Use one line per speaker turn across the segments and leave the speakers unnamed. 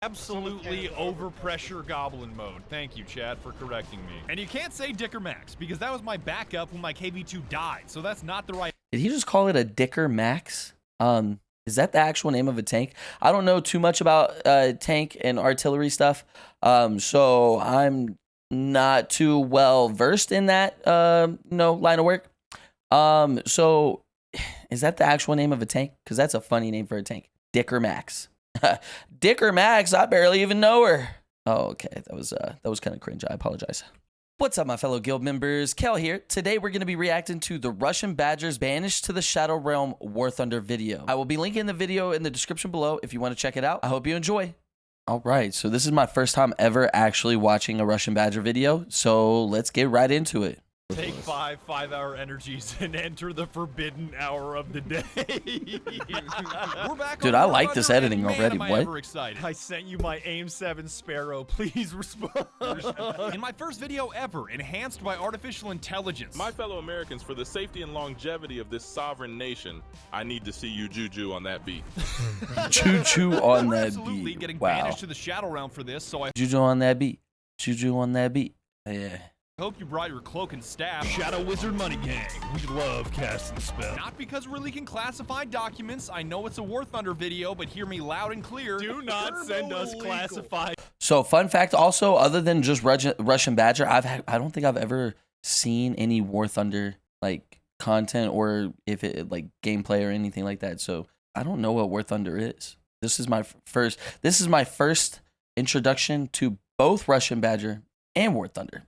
Absolutely overpressure goblin mode. Thank you, Chad, for correcting me. And you can't say Dicker Max, because that was my backup when my KV2 died, so that's not the right...
Did he just call it a Dicker Max? Is that the actual name of a tank? I don't know too much about tank and artillery stuff, so I'm not too well versed in that line of work. So is that the actual name of a tank? Because that's a funny name for a tank. Dicker Max. Dicker Max, I barely even know her. Oh, okay. That was kind of cringe. I apologize. What's up, my fellow guild members? Kel here. Today, we're going to be reacting to the Russian Badger's Banished to the Shadow Realm WarThunder video. I will be linking the video in the description below if you want to check it out. I hope you enjoy. All right, so this is my first time ever actually watching a Russian Badger video, so let's get right into it.
Take 5-hour energies and enter the forbidden hour of the day. We're back.
Dude, I like this editing already. What?
Excited. I sent you my AIM 7 Sparrow. Please respond. In my first video ever, enhanced by artificial intelligence.
My fellow Americans, for the safety and longevity of this sovereign nation, I need to see you Juju on that beat.
Juju on that
absolutely
beat.
Getting
Wow.
banished to the Shadow Realm for this, so I
Juju on that beat. Juju on that beat. Yeah.
hope you brought your cloak and staff. Shadow Wizard Money Gang. We love casting spells. Not because we're leaking classified documents. I know it's a WarThunder video, but hear me loud and clear. Do not send us classified.
So, fun fact also, other than just Russian Badger, I don't think I've ever seen any WarThunder like content or if it like gameplay or anything like that. So, I don't know what WarThunder is. This is my first introduction to both Russian Badger and WarThunder.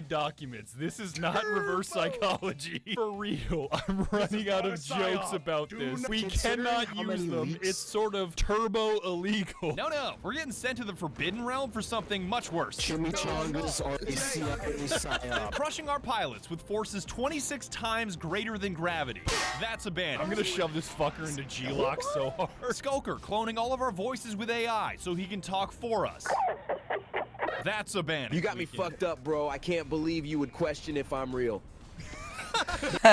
Documents. This is not reverse psychology. For real, I'm running out of jokes about this. We cannot use them. It's sort of turbo illegal. No, we're getting sent to the Forbidden Realm for something much worse.
Chimichangas are a CIA psyop.
Crushing our pilots with forces 26 times greater than gravity. That's a ban. I'm gonna shove this fucker into G-Lock so hard. Skulker cloning all of our voices with AI so he can talk for us. That's a ban.
You got me fucked up, bro. I can't believe you would question if I'm real.
Flying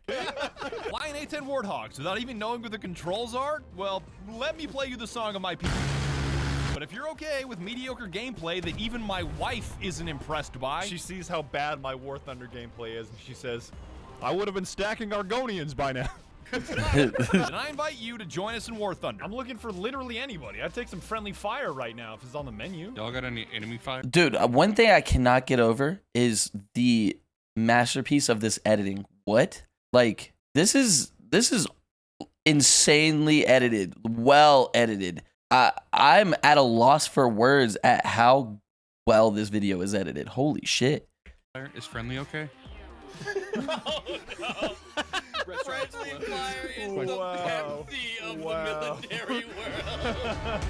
A-10 Warthogs without even knowing what the controls are? Well, let me play you the song of my people. But if you're okay with mediocre gameplay that even my wife isn't impressed by, she sees how bad my WarThunder gameplay is, and she says, I would have been stacking Argonians by now. Then I invite you to join us in WarThunder. I'm looking for literally anybody. I'd take some friendly fire right now if it's on the menu.
Y'all got any enemy fire?
Dude, one thing I cannot get over is the masterpiece of this editing. What? Like, this is insanely edited, well edited. I'm at a loss for words at how well this video is edited. Holy shit.
Is friendly okay?
Oh, no. Friendly fire is the Pepsi of the military world.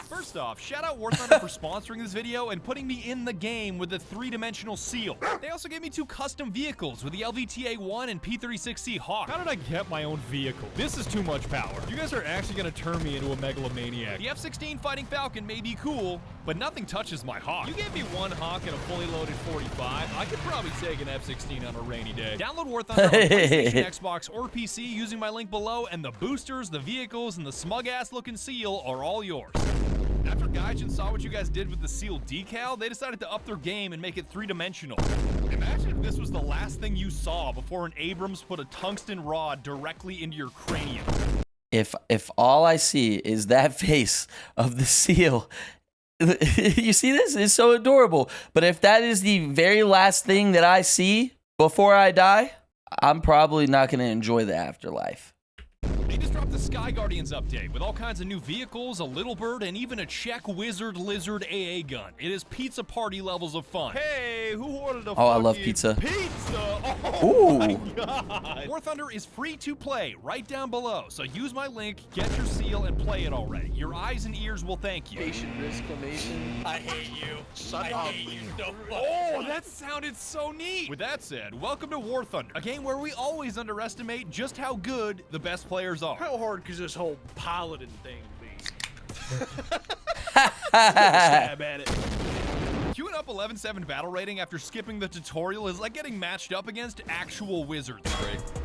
First off, shout out WarThunder for sponsoring this video and putting me in the game with a 3-dimensional seal. They also gave me 2 custom vehicles with the LVTA-1 and P-36C Hawk. How did I get my own vehicle? This is too much power. You guys are actually gonna turn me into a megalomaniac. The F-16 Fighting Falcon may be cool, but nothing touches my Hawk. You gave me 1 Hawk and a fully loaded 45. I could probably take an F-16 on a rainy day. Download WarThunder on PlayStation, Xbox, or PC using my link below, and the boosters, the vehicles, and the smug-ass looking seal are all yours. After Gaijin saw what you guys did with the seal decal, they decided to up their game and make it 3-dimensional. Imagine if this was the last thing you saw before an Abrams put a tungsten rod directly into your cranium.
If all I see is that face of the seal, you see this? It's so adorable. But if that is the very last thing that I see before I die, I'm probably not going to enjoy the afterlife.
They just dropped the Sky Guardians update with all kinds of new vehicles, a little bird, and even a Czech Wizard Lizard AA gun. It is pizza party levels of fun. Hey, who ordered a
I love pizza.
Pizza! Oh
Ooh.
my god! WarThunder is free to play right down below, so use my link, get your seal, and play it already. Your eyes and ears will thank you.
I hate you. I hate you so much.
Oh, that sounded so neat! With that said, welcome to WarThunder, a game where we always underestimate just how good the best players are.
How hard could this whole piloting thing be?
Stab at it. Queuing up up 11-7 battle rating after skipping the tutorial is like getting matched up against actual wizards.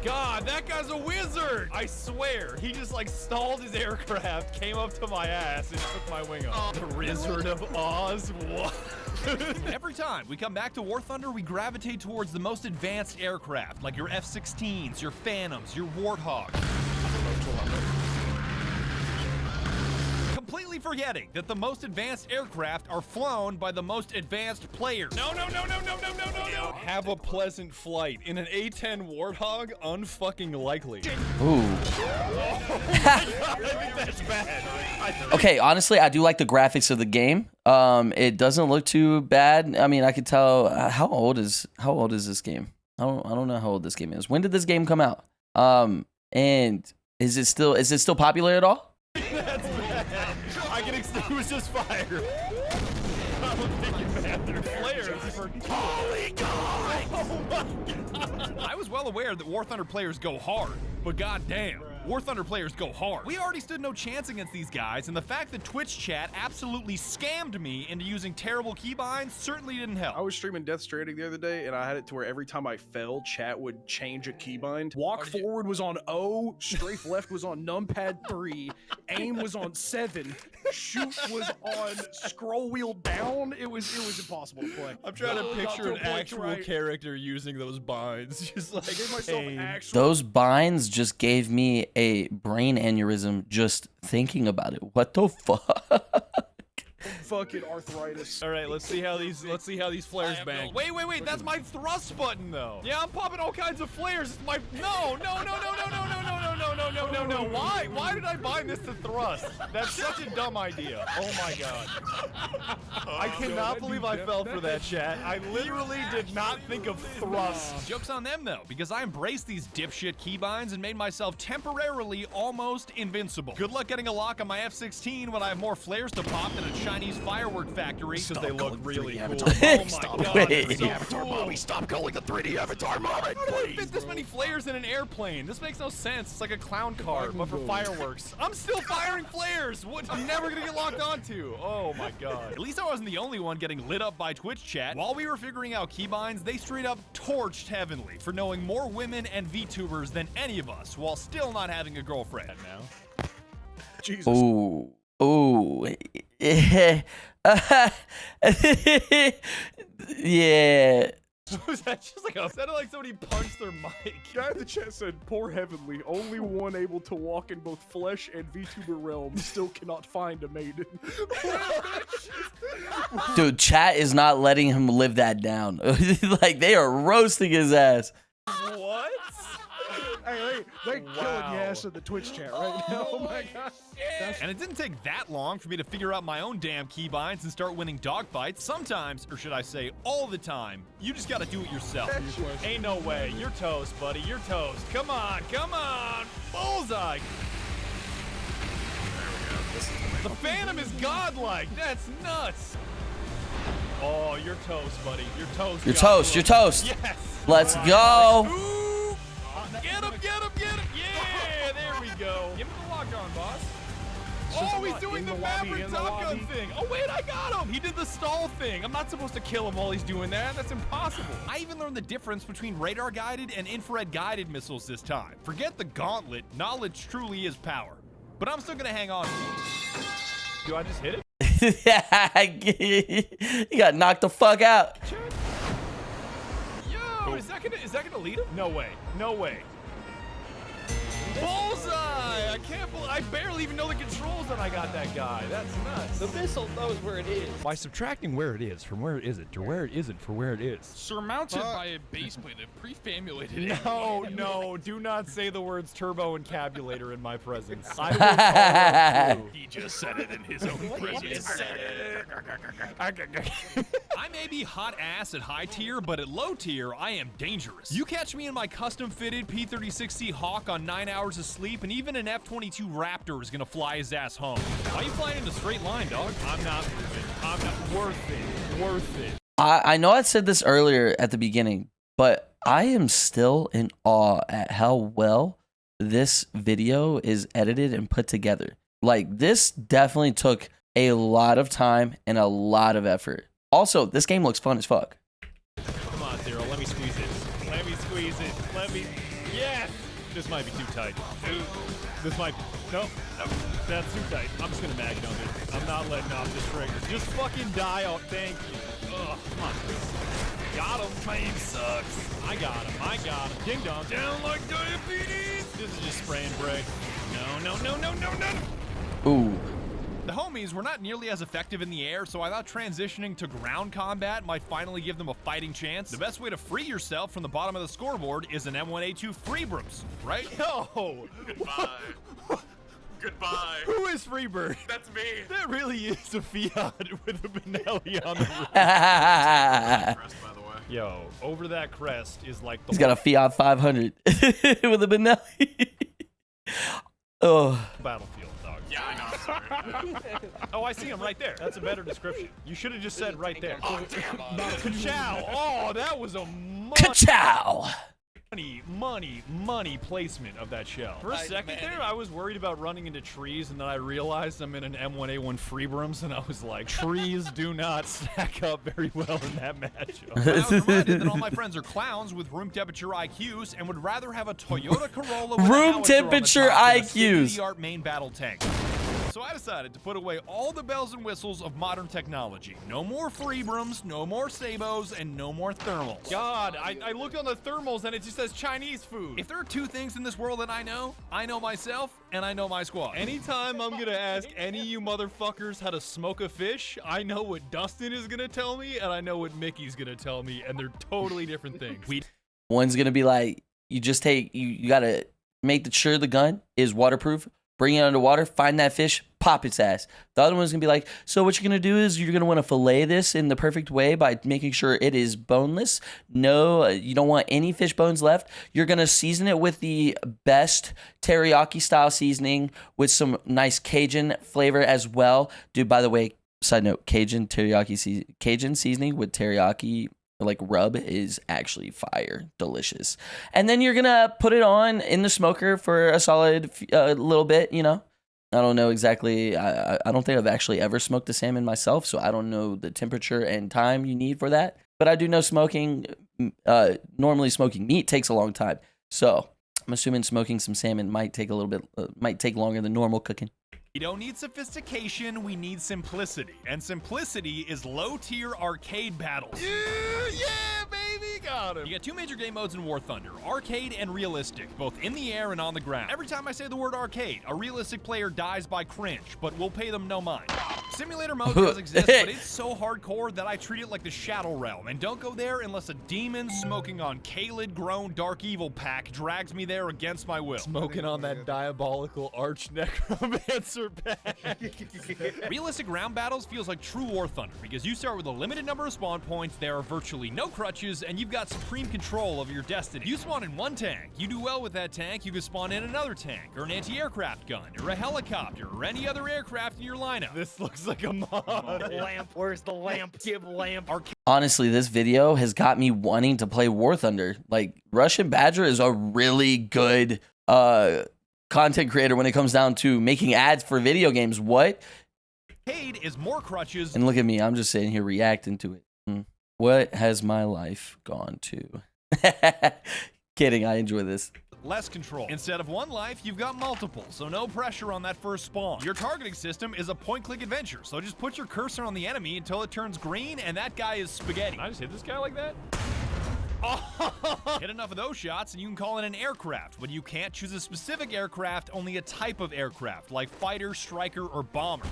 God, that guy's a wizard! I swear, he just like stalled his aircraft, came up to my ass, and took my wing off. The Wizard of Oz? What? Every time we come back to War Thunder, we gravitate towards the most advanced aircraft, like your F-16s, your Phantoms, your Warthogs. Completely forgetting that the most advanced aircraft are flown by the most advanced players. No. Have a pleasant flight. In an A-10 Warthog, unfucking likely.
Ooh.
I think that's bad.
Okay, honestly, I do like the graphics of the game. It doesn't look too bad. I mean, I could tell how old is this game? I don't know how old this game is. When did this game come out? And is it still popular at all?
That's bad. I can extinguish this fire. I don't think you're bad. They're flares for holy God! Oh my God! I was well aware that War Thunder players go hard, but goddamn, War Thunder players go hard. We already stood no chance against these guys, and the fact that Twitch chat absolutely scammed me into using terrible keybinds certainly didn't help.
I was streaming Death Stranding the other day, and I had it to where every time I fell, chat would change a keybind. Walk forward was on O, strafe left was on numpad 3, aim was on 7, shoot was on scroll wheel down. It was impossible to play.
I'm trying to picture an actual character using those binds. Just like,
I gave myself actual.
Those binds just gave me a brain aneurysm just thinking about it. What the fuck?
Fucking arthritis.
All right, let's see how these flares bang. Wait, that's my thrust button though. Yeah, I'm popping all kinds of flares. It's my no. Why did I bind this to thrust? That's such a dumb idea. Oh my God. I cannot believe I fell for that, chat. I literally did not think of thrust. Joke's on them though, because I embraced these dipshit keybinds and made myself temporarily almost invincible. Good luck getting a lock on my F-16 when I have more flares to pop than a Chinese firework factory, because they look really cool. Oh my God,
Wait.
so
Avatar
cool.
mommy, stop calling the 3D Avatar mommy,
How do they
please.
fit this many flares in an airplane? This makes no sense. It's like a clown car, but for fireworks. I'm still firing flares. What? I'm never gonna get locked onto. Oh my God. At least I wasn't the only one getting lit up by Twitch chat. While we were figuring out keybinds, they straight up torched Heavenly for knowing more women and VTubers than any of us, while still not having a girlfriend. Now.
Jesus.
Ooh. Yeah.
Was that just like sounded like somebody punched their mic?
Guy in the chat said, poor Heavenly, only one able to walk in both flesh and VTuber realms, still cannot find a maiden.
Dude, chat is not letting him live that down. Like, they are roasting his ass.
What?
Hey, they killing your ass in the Twitch chat right now. Oh my God.
And it didn't take that long for me to figure out my own damn keybinds and start winning dogfights. Sometimes, or should I say all the time, you just gotta do it yourself. Ain't no way. You're toast, buddy. You're toast. Come on. Bullseye. The Phantom is godlike. That's nuts. Oh, you're toast, buddy. You're toast.
You're toast. You're toast.
Yes.
Let's go.
Ooh. Get him. Yeah, there we go. Give him the lockdown, boss. Oh, he's doing the Maverick Top Gun thing. Oh, wait, I got him. He did the stall thing. I'm not supposed to kill him while he's doing that. That's impossible. I even learned the difference between radar-guided and infrared-guided missiles this time. Forget the gauntlet. Knowledge truly is power. But I'm still going to hang on. Do I just hit it?
He got knocked the fuck out.
Yo, is that gonna lead him? No way. Bullseye! I barely even know the controls that I got that guy. That's nuts.
The missile knows where it is.
By subtracting where it is from where it isn't to where it isn't for where it is.
Surmounted by a base plate that prefamulated.
No, do not say the words turbo and cabulator in my presence. I will follow through.
He just said it in his own presence.
I may be hot ass at high tier, but at low tier, I am dangerous. You catch me in my custom-fitted P-36C Hawk on 9 hours of sleep, and even an F-22 Raptor is gonna fly his ass home. Why are you flying in a straight line, dog? I'm not worth it.
I know I said this earlier at the beginning, but I am still in awe at how well this video is edited and put together. Like, this definitely took a lot of time and a lot of effort. Also, this game looks fun as fuck.
Come on, Zero. Let me squeeze it. Let me squeeze it. Let me. Yes! This might be too tight. This might. Nope. Nope. That's too tight. I'm just gonna mag dunk it. I'm not letting off this trigger. Just fucking die out. Thank you. Ugh. Come on. Got him. My aim sucks. I got him. I got him. Ding dong. Down like diabetes. This is just spray and pray. No, no, no, no, no, no.
Ooh.
The homies were not nearly as effective in the air, so I thought transitioning to ground combat might finally give them a fighting chance. The best way to free yourself from the bottom of the scoreboard is an M1A2 Freebrooms, right? Yo!
Goodbye. Goodbye.
Who is Freebird?
That's me.
That really is a Fiat with a Benelli on the roof.
Crest, by the way.
Yo, over that crest is like the
He's got a Fiat 500 with a Benelli. Oh.
battlefield, dog.
Yeah, I know. I'm sorry.
Oh, I see him right there. That's a better description. You should have just said right there.
Oh, damn.
Ka-chow! Oh, that was a
Ka-chow!
money placement of that shell. For a second there, I was worried about running into trees, and then I realized I'm in an M1A1 Freebrooms, and I was like, trees do not stack up very well in that matchup. I was reminded that all my friends are clowns with room temperature IQs and would rather have a Toyota Corolla with a
Room
howitzer on the
temperature
top than a
IQs.
state-of-the-art main battle tank. So I decided to put away all the bells and whistles of modern technology. No more Freebrooms, no more Sabos, and no more thermals. God, I looked on the thermals and it just says Chinese food. If there are two things in this world that I know myself and I know my squad. Anytime I'm gonna ask any of you motherfuckers how to smoke a fish, I know what Dustin is gonna tell me and I know what Mickey's gonna tell me, and they're totally different things.
One's gonna be like, you just take, you gotta make sure the gun is waterproof. Bring it underwater, find that fish, pop its ass. The other one's gonna be like, so what you're gonna do is you're gonna wanna fillet this in the perfect way by making sure it is boneless. No, you don't want any fish bones left. You're gonna season it with the best teriyaki style seasoning with some nice Cajun flavor as well. Dude, by the way, side note, Cajun seasoning with teriyaki like rub is actually fire, delicious. And then you're gonna put it on in the smoker for a solid little bit, you know. I don't know exactly, I don't think I've actually ever smoked a salmon myself, so I don't know the temperature and time you need for that, but I do know smoking, normally smoking meat takes a long time, so I'm assuming smoking some salmon might take a little bit, might take longer than normal cooking.
We don't need sophistication, we need simplicity. And simplicity is low-tier arcade battles. Yeah, baby, got him. You got two major game modes in WarThunder, arcade and realistic, both in the air and on the ground. Every time I say the word arcade, a realistic player dies by cringe, but we'll pay them no mind. Simulator mode does exist, but it's so hardcore that I treat it like the Shadow Realm, and don't go there unless a demon smoking on Kaled-grown Dark Evil pack drags me there against my will. Smoking on that diabolical arch necromancer pack. Realistic round battles feels like true WarThunder, because you start with a limited number of spawn points, there are virtually no crutches, and you've got supreme control of your destiny. You spawn in one tank, you do well with that tank, you can spawn in another tank, or an anti-aircraft gun, or a helicopter, or any other aircraft in your lineup. This looks like a mod.
Lamp, where's the lamp? Give lamp.
Honestly, this video has got me wanting to play WarThunder. Like, TheRussianBadger is a really good content creator when it comes down to making ads for video games. What?
Arcade is more crutches.
And look at me, I'm just sitting here reacting to it. What has my life gone to? Kidding, I enjoy this.
Less control. Instead of one life, you've got multiple, so no pressure on that first spawn. Your targeting system is a point-click adventure, so just put your cursor on the enemy until it turns green, and that guy is spaghetti. Can I just hit this guy like that? Oh. Hit enough of those shots and you can call it an aircraft, but you can't choose a specific aircraft, only a type of aircraft, like fighter, striker, or bomber.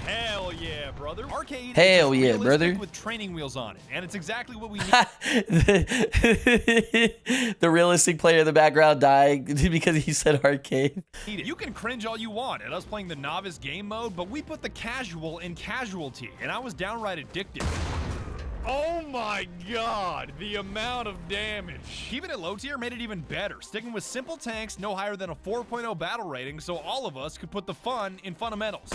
Hell yeah, brother. Arcade
Hell
is
yeah,
realistic
brother.
with training wheels on it, and it's exactly what we need.
The realistic player in the background dying because he said arcade.
You can cringe all you want at us playing the novice game mode, but we put the casual in casualty, and I was downright addicted. Oh my god, the amount of damage. Keeping it low tier made it even better, sticking with simple tanks no higher than a 4.0 battle rating so all of us could put the fun in fundamentals.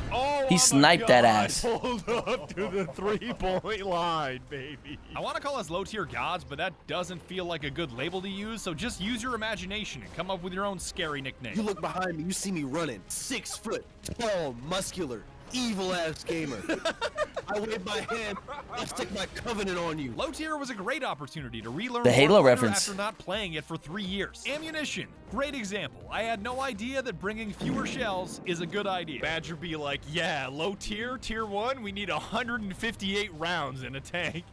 Oh,
He sniped that ass.
Hold up to the 3-point line, baby. I want to call us low-tier gods, but that doesn't feel like a good label to use, so just use your imagination and come up with your own scary nickname.
You look behind me, you see me running. 6 foot, tall, muscular. evil ass gamer. I wave my hand. I stick my covenant on you.
Low tier was a great opportunity to relearn
The Halo
WarThunder
reference.
after not playing it for 3 years. Ammunition, great example. I had no idea that bringing fewer shells is a good idea. Badger be like, yeah, low tier, tier 1, we need 158 rounds in a tank.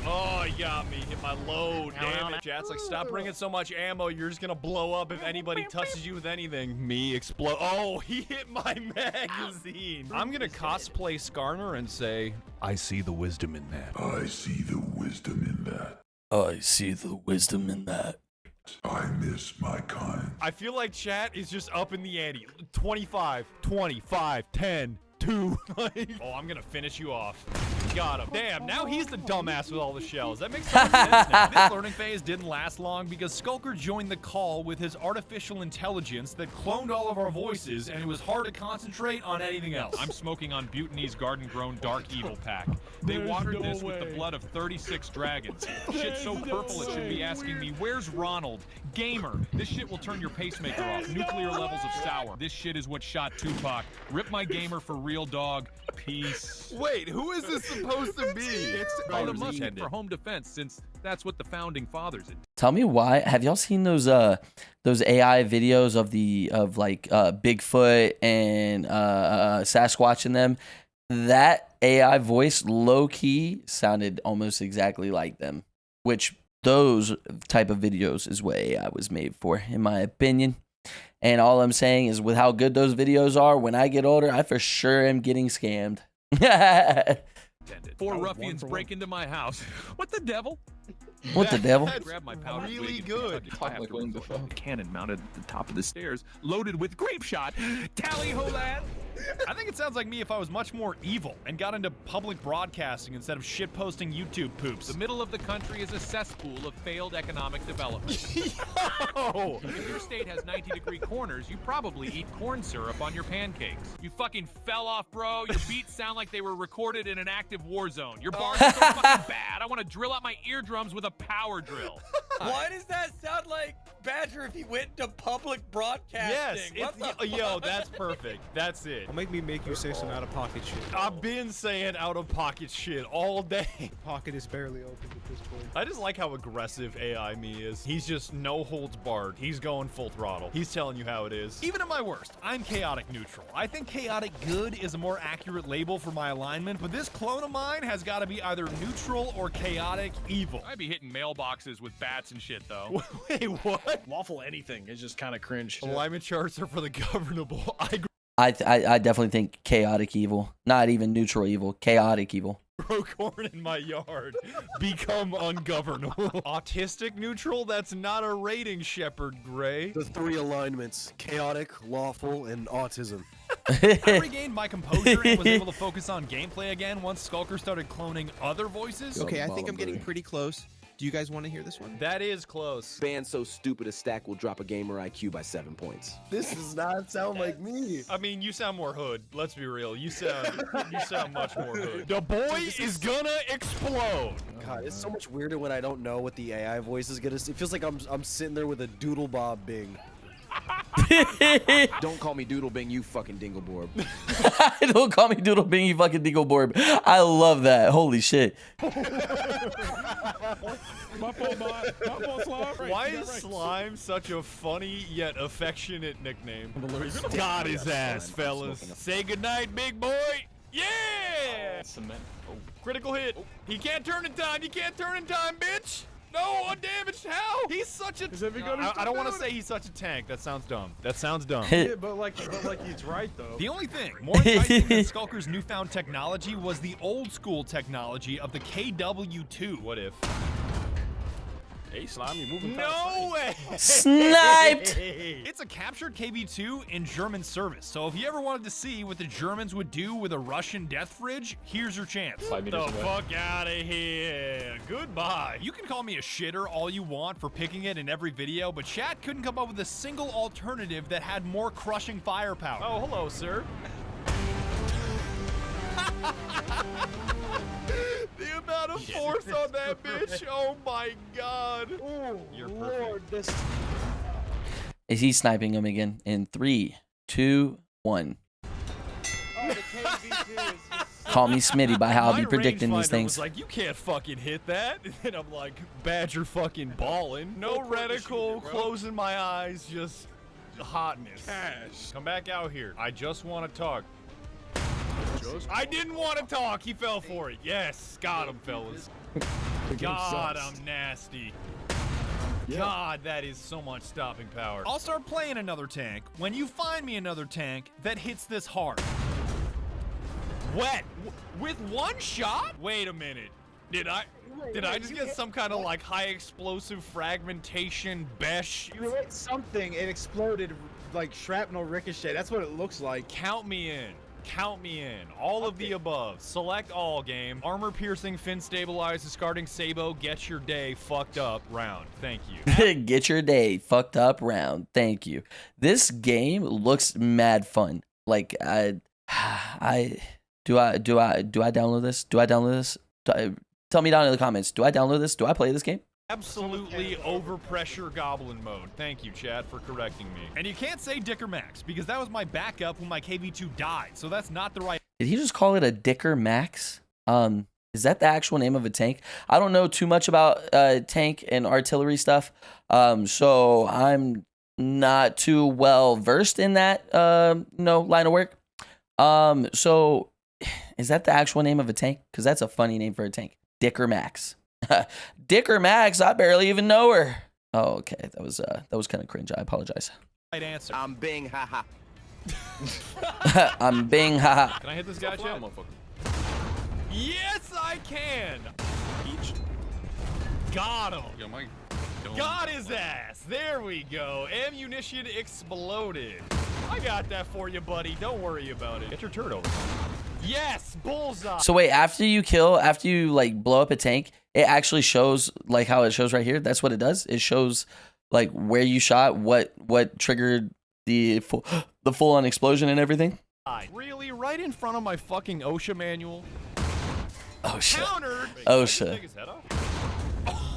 Oh, he got me. Hit my load. Damn it. Chat's like, stop bringing so much ammo. You're just gonna blow up if anybody touches you with anything. Me explode. Oh, he hit my magazine. I'm gonna cosplay Skarner and say, I see the wisdom in that.
I see the wisdom in that.
I see the wisdom in that.
I miss my kind.
I feel like chat is just up in the ante. 25, 25, 10, 2. Like, oh, I'm gonna finish you off. Got him. Damn, now he's the dumbass with all the shells. That makes so much sense now. This learning phase didn't last long because Skulker joined the call with his artificial intelligence that cloned all of our voices, and it was hard to concentrate on anything else. I'm smoking on Butany's garden-grown dark evil pack. They watered this with the blood of 36 dragons. Shit's so purple it should be asking me, where's Ronald? Gamer. This shit will turn your pacemaker off. Nuclear levels of sour. This shit is what shot Tupac. Rip my gamer for real, dog. Peace.
Wait, who is this supposed to be?
It's
Call him Mustang for home defense, since that's what the founding fathers did.
Tell me why. Have y'all seen those AI videos of Bigfoot and Sasquatch in them? That AI voice low key sounded almost exactly like them, which those type of videos is what AI was made for, in my opinion. And all I'm saying is, with how good those videos are, when I get older, I for sure am getting scammed.
4 ruffians break into my house. What the devil?
What the devil?
Grab my powder
really
wig and
good.
I have to resort to a cannon mounted at the top of the stairs, loaded with grape shot. Tally ho, lad!
I think it sounds like me if I was much more evil and got into public broadcasting instead of shitposting YouTube poops.
The middle of the country is a cesspool of failed economic development.
Oh,
If your state has 90-degree corners, you probably eat corn syrup on your pancakes. You fucking fell off, bro. Your beats sound like they were recorded in an active war zone. Your bars are so fucking bad. I want to drill out my eardrums with a power drill.
Why does that sound like Badger if he went to public broadcasting?
yes. Yo, that's perfect. That's it.
Don't make me make you say some out-of-pocket shit.
I've been saying out-of-pocket shit all day.
Pocket is barely open at this point.
I just like how aggressive AI me is. He's just no holds barred. He's going full throttle. He's telling you how it is. Even at my worst, I'm chaotic neutral. I think chaotic good is a more accurate label for my alignment, but this clone of mine has got to be either neutral or chaotic evil.
I'd be hitting mailboxes with bats and shit, though.
Wait, what?
Lawful anything is just kind of cringe.
Alignment charts are for the governable.
I definitely think chaotic evil, not even neutral evil, chaotic evil.
Grow corn in my yard. Become ungovernable. Autistic neutral? That's not a rating, Shepherd Gray.
The 3 alignments: chaotic, lawful, and autism.
I regained my composure and was able to focus on gameplay again once Skulker started cloning other voices.
Okay, I think I'm getting pretty close. Do you guys want to hear this one?
That is close.
Ban so stupid a stack will drop a gamer IQ by 7 points.
This does not sound like me.
I mean, you sound more hood. Let's be real. You sound much more hood. The boy is gonna explode.
God, it's so much weirder when I don't know what the AI voice is gonna. It feels like I'm sitting there with a doodle bob Bing.
Don't call me Doodle Bing, you fucking Dingleborb.
Don't call me Doodle Bing, you fucking Dingleborb. I love that. Holy shit.
Why is Slime such a funny yet affectionate nickname? Got his ass, fellas. Say goodnight, big boy. Yeah!
Cement. Oh.
Critical hit. He can't turn in time. You can't turn in time, bitch. No, undamaged. How? He's such a. I don't want to say he's such a tank. That sounds dumb. That sounds dumb.
Yeah, but like he's right though.
The only thing more enticing than Skulker's newfound technology was the old school technology of the KW2. What if?
Hey, Slime, you moving
No way!
Sniped!
It's a captured KV-2 in German service, so if you ever wanted to see what the Germans would do with a Russian death fridge, here's your chance.
5 meters
the
away.
fuck out of here. Goodbye. You can call me a shitter all you want for picking it in every video, but chat couldn't come up with a single alternative that had more crushing firepower. Oh, hello, sir. The amount of force on that bitch, oh my god.
Oh,
You're
Lord,
perfect.
this.
Is he sniping him again? In 3, 2, 1.
Oh, the KV
Call me Smitty by how I'll be
My
predicting these
rangefinder
things.
was like, you can't fucking hit that. And I'm like, Badger fucking balling. No reticle, closing my eyes, just hotness.
Cash.
Come back out here. I just want to talk. I didn't want to talk. He fell for it. Yes, got him, fellas. God, I'm nasty. God, that is so much stopping power. I'll start playing another tank when you find me another tank that hits this hard. Wet. With one shot? Wait a minute. Did I just get some kind of like high explosive fragmentation besh?
You hit something, it exploded like shrapnel ricochet. That's what it looks like.
Count me in. Count me in. All of the above. Select all game. Armor piercing, fin stabilized, discarding Sabo, get your day fucked up round. Thank you.
Get your day fucked up round. Thank you. This game looks mad fun. Like do I download this? Do I download this? Tell me down in the comments. Do I download this? Do I play this game?
Absolutely overpressure goblin mode. Thank you, Chad, for correcting me. And you can't say Dicker Max because that was my backup when my KV2 died. So that's not the right.
Did he just call it a Dicker Max? Is that the actual name of a tank? I don't know too much about tank and artillery stuff. So I'm not too well versed in that line of work. So is that the actual name of a tank? Because that's a funny name for a tank. Dicker Max. Dicker Max, I barely even know her. Oh, okay. That was kind of cringe. I apologize.
Right answer.
I'm Bing, haha.
I'm Bing, haha.
Can I hit this guy, Chad? Yes, I can. Peach. Got him.
Yo, my
Got his ass. There we go. Ammunition exploded. I got that for you, buddy. Don't worry about it. Get your turtle. Yes, bullseye.
So wait, after you like blow up a tank, it actually shows like how it shows right here. That's what it does. It shows like where you shot, what triggered the full on explosion and everything.
Really, right in front of my fucking OSHA manual.
OSHA.
Countered.
OSHA.
Take his head off.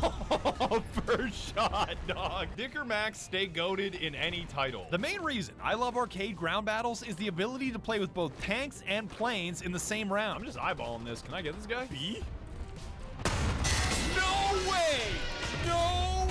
Oh, first shot, dog. Dicker Max stay goated in any title. The main reason I love arcade ground battles is the ability to play with both tanks and planes in the same round. I'm just eyeballing this. Can I get this guy? B? No way! No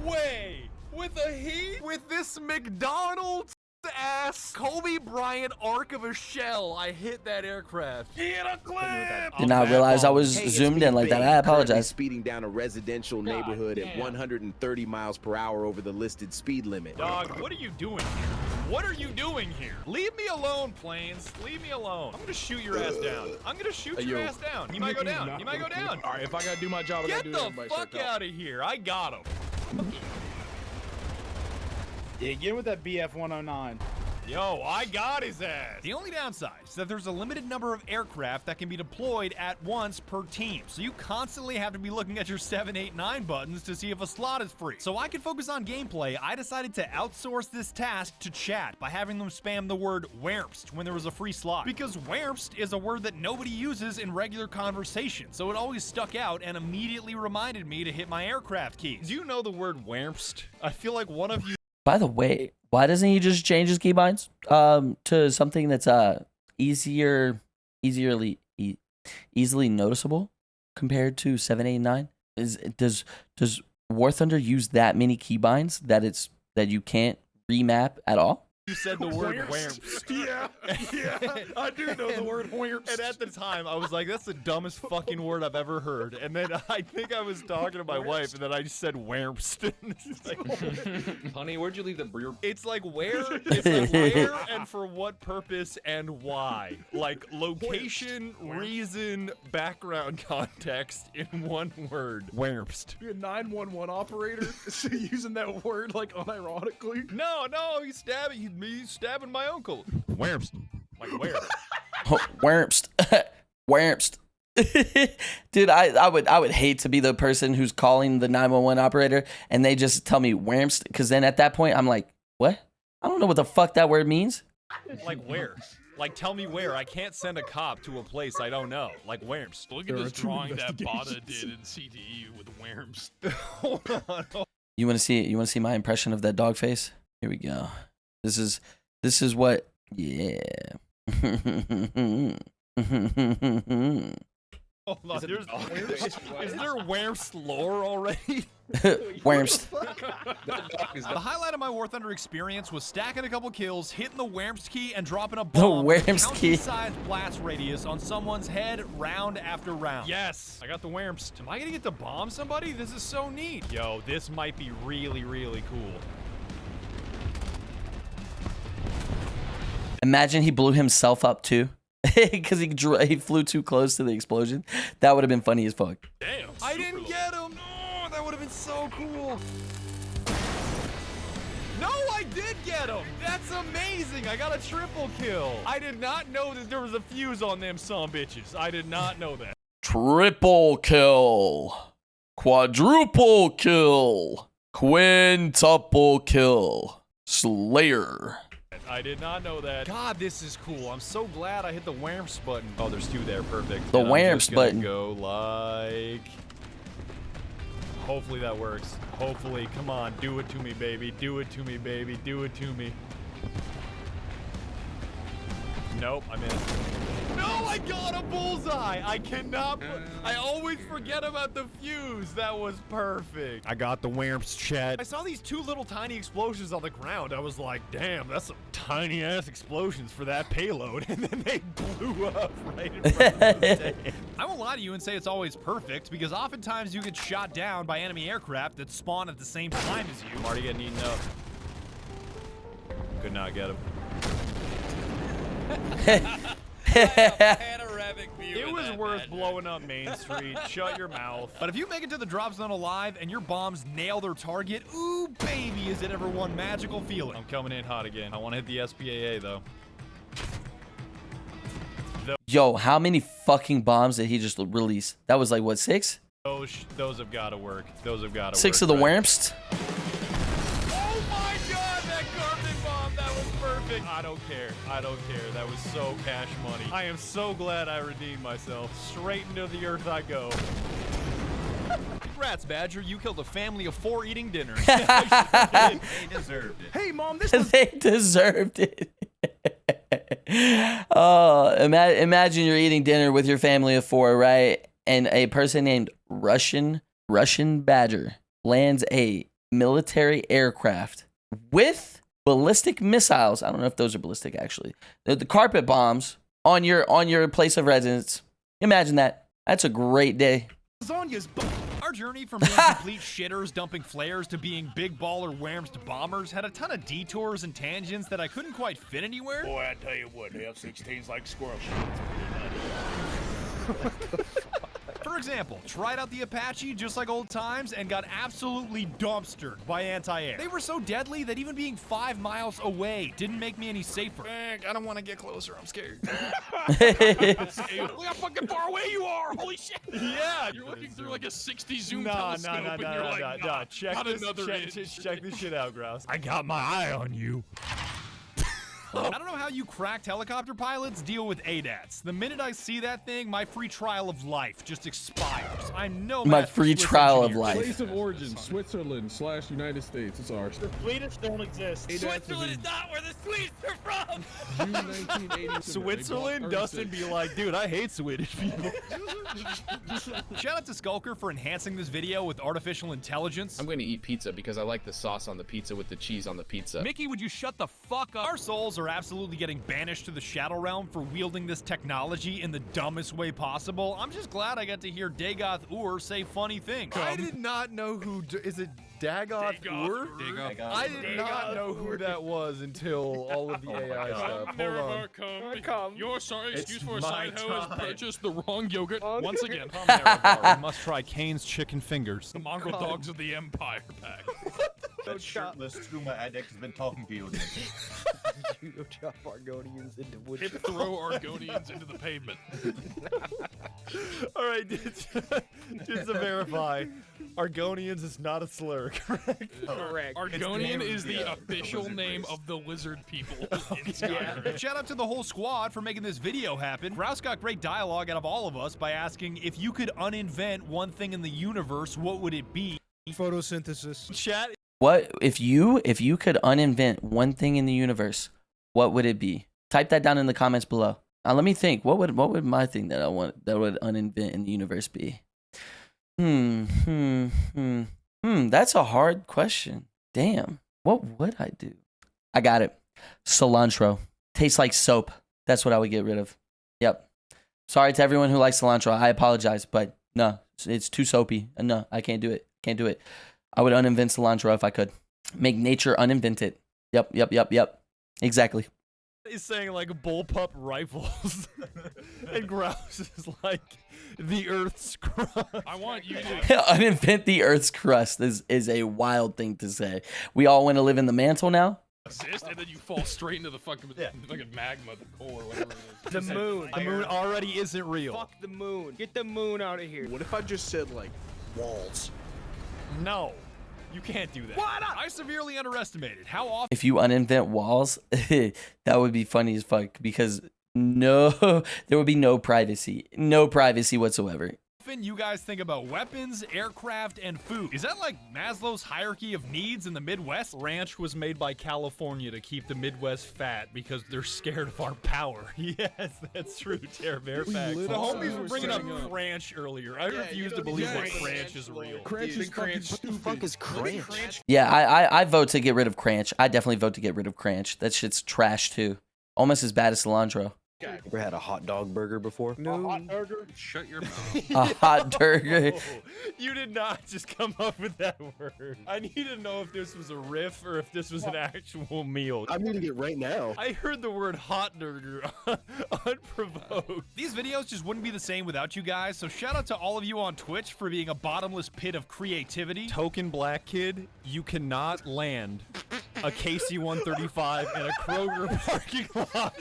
way! With a heat? With this McDonald's ass Kobe Bryant arc of a shell, I hit that aircraft. Get a clip!
Did not realize I was zoomed in like that. I apologize.
Speeding down a residential neighborhood at 130 miles per hour over the listed speed limit.
Dog, what are you doing here? What are you doing here? Leave me alone, planes. Leave me alone. I'm gonna shoot your ass down. I'm gonna shoot your ass down. You might go down. You might go down.
All right, if I gotta do my job, I
Get
gotta do it.
the fuck out of here. I got him.
Yeah, get with that BF 109.
Yo, I got his ass. The only downside is that there's a limited number of aircraft that can be deployed at once per team. So you constantly have to be looking at your 7, 8, 9 buttons to see if a slot is free. So I can focus on gameplay. I decided to outsource this task to chat by having them spam the word "whermst" when there was a free slot. Because "whermst" is a word that nobody uses in regular conversation. So it always stuck out and immediately reminded me to hit my aircraft keys. Do you know the word "whermst"? I feel like one of you.
By the way, why doesn't he just change his keybinds to something that's easily noticeable compared to 7, 8, 9? Does WarThunder use that many keybinds that you can't remap at all?
You said the word "whermst." Yeah, I do know the word "whermst." And at the time, I was like, that's the dumbest fucking word I've ever heard. And then I think I was talking to my wife, and then I just said "whermst."
Honey, where'd you leave the beer?
It's like where, it's like where, and for what purpose, and why. Like location, reason, background context in one word. Whermst.
You're a 911 operator using that word like unironically.
No, he's stabbing my uncle. Whermst. Like where?
Whermst. Whermst. Dude, I would hate to be the person who's calling the 911 operator and they just tell me whermst, because then at that point I'm like, what? I don't know what the fuck that word means.
Like where? Like tell me where. I can't send a cop to a place I don't know. Like whermst.
Look at this drawing that Bada did in CTE with whermst.
Hold on.
You want to see my impression of that dog face? Here we go. This is what, yeah.
Hold on, is there Werf's lore already?
Worms.
The highlight of my WarThunder experience was stacking a couple kills, hitting the Werf's key, and dropping a
The
bomb with
Werf's key.
sized blast radius on someone's head round after round. Yes, I got the Werf's. Am I gonna get to bomb somebody? This is so neat. Yo, this might be really, really cool.
Imagine he blew himself up too. Because he flew too close to the explosion. That would have been funny as fuck.
Damn. I didn't get him. Oh, that would have been so cool. No, I did get him. That's amazing. I got a triple kill. I did not know that there was a fuse on them sumbitches. I did not know that.
Triple kill. Quadruple kill. Quintuple kill. Slayer.
I did not know that. God, this is cool. I'm so glad I hit the Werf's button. Oh, there's two there. Perfect.
The
And I'm
Werf's
just gonna
button.
Go like. Hopefully that works. Hopefully. Come on. Do it to me, baby. Do it to me, baby. Do it to me. Nope, I missed. No, I got a bullseye. I cannot. I always forget about the fuse. That was perfect. I got the Werf's, chat. I saw these two little tiny explosions on the ground. I was like, damn, that's some tiny ass explosions for that payload. And then they blew up right in front of the tank. I won't lie to you and say it's always perfect because oftentimes you get shot down by enemy aircraft that spawn at the same time as you. I'm already getting eaten up. Could not get him.
Panoramic view.
It
of
was
that
worth
Badger.
blowing up Main Street. Shut your mouth. But if you make it to the drop zone alive and your bombs nail their target, ooh, baby, is it ever one magical feeling. I'm coming in hot again. I want to hit the SPAA, though.
Yo, how many fucking bombs did he just release? That was like, what, 6?
Those have got to work. Those have got to work.
6 of the
right?
Werf's?
Oh my god, that carpet bomb, that was perfect. I don't care. I don't care. That was so cash money. I am so glad I redeemed myself. Straight into the earth I go. Congrats, Badger. You killed a family of 4 eating dinner. They deserved it.
Hey, Mom, this was...
They deserved it. Oh, imagine you're eating dinner with your family of 4, right? And a person named WarThunder lands a military aircraft with ballistic missiles. I don't know if those are ballistic, actually. The carpet bombs on your place of residence. Imagine that. That's a great day.
Our journey from being complete shitters dumping flares to being big baller Werf's bombers had a ton of detours and tangents that I couldn't quite fit anywhere.
Boy, I tell you what, the F-16's like squirrel
For example, tried out the Apache just like old times and got absolutely dumpstered by anti-air. They were so deadly that even being 5 miles away didn't make me any safer. I don't want to get closer. I'm scared.
Look how fucking far away you are! Holy shit!
Yeah,
You're looking through like a 60 zoom
Nah.
telescope, and you're like, nah,
Check
not
this,
another inch.
check this shit out, Grouse. I got my eye on you. I don't know how you cracked helicopter pilots deal with ADATs. The minute I see that thing, my free trial of life just expires. I'm no
My
match for
free
Swiss
trial of
engineers.
life.
Place of origin, Switzerland/United States. It's ours.
The Swedish don't exist.
Switzerland is not where the Swedes are from.
June 1980.
Switzerland? Dustin be like, dude, I hate Swedish people. Shout out to Skulker for enhancing this video with artificial intelligence.
I'm going to eat pizza because I like the sauce on the pizza with the cheese on the pizza.
Mickey, would you shut the fuck up? Our souls are absolutely getting banished to the Shadow Realm for wielding this technology in the dumbest way possible. I'm just glad I got to hear Dagoth Ur say funny things.
I did not know who... Is it Dagoth Ur? I did not know who that was until all of the AI stuff. Hold on.
Come. Your sorry excuse for a side hoe has purchased the wrong yogurt once again.
We must try Kane's chicken fingers.
The mongrel dogs of the Empire pack.
That shirtless Tuma addict has been talking to you again.
You go chop Argonians into wood.
Hit throw Argonians into the pavement.
All right, just to verify, Argonians is not a slur, correct?
Correct.
Argonian is the official name of the lizard people in Skyrim.
Shout out to the whole squad for making this video happen. Rouse got great dialogue out of all of us by asking, if you could uninvent one thing in the universe, what would it be?
Photosynthesis.
Chat.
What if you could uninvent one thing in the universe, what would it be? Type that down in the comments below. Let me think. What would my thing that I want that would uninvent in the universe be? That's a hard question. Damn. What would I do? I got it. Cilantro. Tastes like soap. That's what I would get rid of. Yep. Sorry to everyone who likes cilantro. I apologize, but no, it's too soapy. No, I can't do it. Can't do it. I would uninvent cilantro if I could. Make nature uninvent it. Yep. Exactly.
He's saying like bullpup rifles and grouse is like the Earth's crust.
I want you to
Uninvent the Earth's crust is a wild thing to say. We all want to live in the mantle now.
exist, and then you fall straight into the fucking magma, the core, whatever it is.
The moon.
The moon already isn't real.
Fuck the moon. Get the moon out of here.
What if I just said like walls?
No. You can't do that.
Why not?
I severely underestimated how often.
If you uninvent walls, that would be funny as fuck because there would be no privacy whatsoever.
You guys think about weapons, aircraft, and food. Is that like Maslow's hierarchy of needs in the Midwest? Ranch was made by California to keep the Midwest fat because they're scared of our power. Yes, that's true, Terror Bear facts. The homies were bringing up Cranch earlier. I refuse to believe that Cranch is real.
Cranch is fucking stupid.
What the fuck is Cranch?
Yeah, I vote to get rid of Cranch. I definitely vote to get rid of Cranch. That shit's trash too. Almost as bad as cilantro.
Ever had a hot dog burger before?
No. A hot burger?
Shut your mouth.
A hot burger.
You did not just come up with that word. I need to know if this was a riff or if this was an actual meal.
I'm eating it right now.
I heard the word hot burger unprovoked. These videos just wouldn't be the same without you guys, so shout out to all of you on Twitch for being a bottomless pit of creativity. Token black kid, you cannot land a KC-135 in a Kroger parking lot.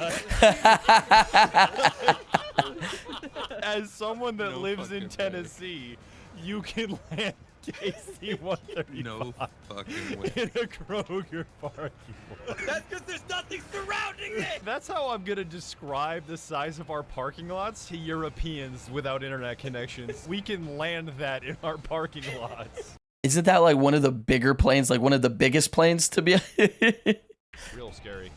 As someone that lives in Tennessee, you can land KC-135
No fucking way.
in a Kroger parking lot.
That's because there's nothing surrounding it.
That's how I'm gonna describe the size of our parking lots to Europeans without internet connections. We can land that in our parking lots.
Isn't that like one of the bigger planes, like one of the biggest planes to be?
Real scary.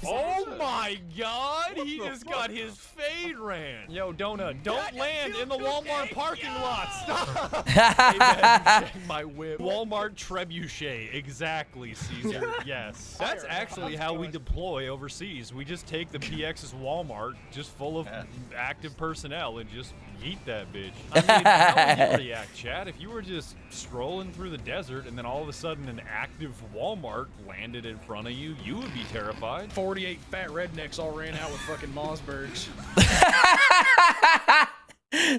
Oh my god, he just got his fade ran. Yo, Donut, don't land in the Walmart parking lot. Stop. Hey, man, check my whip. Walmart trebuchet. Exactly, Caesar. Yes. That's actually how we deploy overseas. We just take the PX's Walmart, just full of active personnel, and just yeet that bitch. I mean, how would you react, Chad, if you were just strolling through the desert and then all of a sudden an active Walmart landed in front of you? You would be terrified.
48 fat rednecks all ran out with fucking Mossbergs.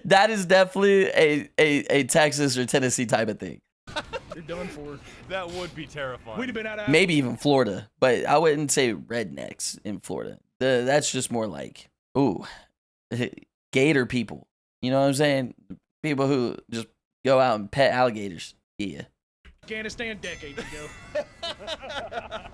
That is definitely a Texas or Tennessee type of thing.
You're done for.
That would be terrifying.
We'd have been out of
Maybe even Florida, but I wouldn't say rednecks in Florida. That's just more like, ooh, gator people. You know what I'm saying? People who just go out and pet alligators. Yeah.
Afghanistan decades ago.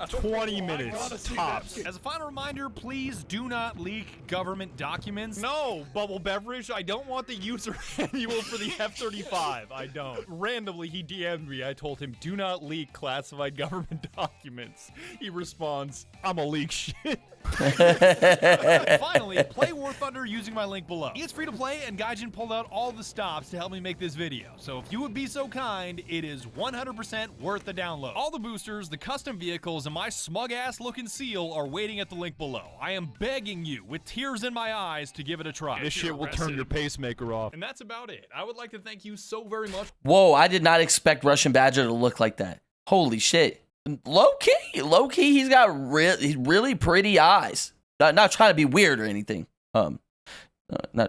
20 minutes tops. As a final reminder, please do not leak government documents. No, Bubble Beverage, I don't want the user manual for the F-35. I don't. Randomly, he DM'd me. I told him, do not leak classified government documents. He responds, I'm a leak shit. Finally, play WarThunder using my link below. It's free to play, and Gaijin pulled out all the stops to help me make this video. So if you would be so kind, it is 100% worth the download. All the boosters, the custom vehicles, and my smug-ass looking seal are waiting at the link below. I am begging you, with tears in my eyes, to give it a try. This shit will turn your pacemaker off. And that's about it. I would like to thank you so very much.
Whoa, I did not expect Russian Badger to look like that. Holy shit. Low key, he's got really pretty eyes. Not trying to be weird or anything. Not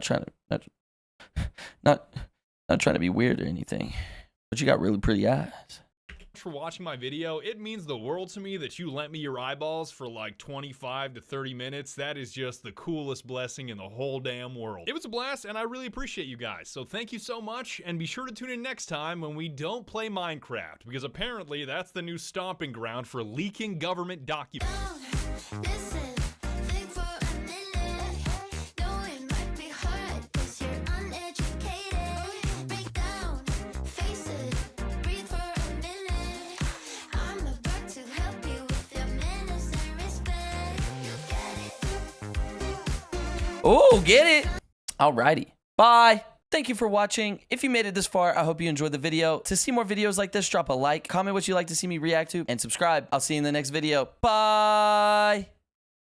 trying to be weird or anything. But you got really pretty eyes.
For watching my video. It means the world to me that you lent me your eyeballs for like 25 to 30 minutes. That is just the coolest blessing in the whole damn world. It was a blast, and I really appreciate you guys. So thank you so much, and be sure to tune in next time when we don't play Minecraft, because apparently that's the new stomping ground for leaking government documents.
Oh, get it. Alrighty. Bye. Thank you for watching. If you made it this far, I hope you enjoyed the video. To see more videos like this, drop a like, comment what you'd like to see me react to, and subscribe. I'll see you in the next video. Bye.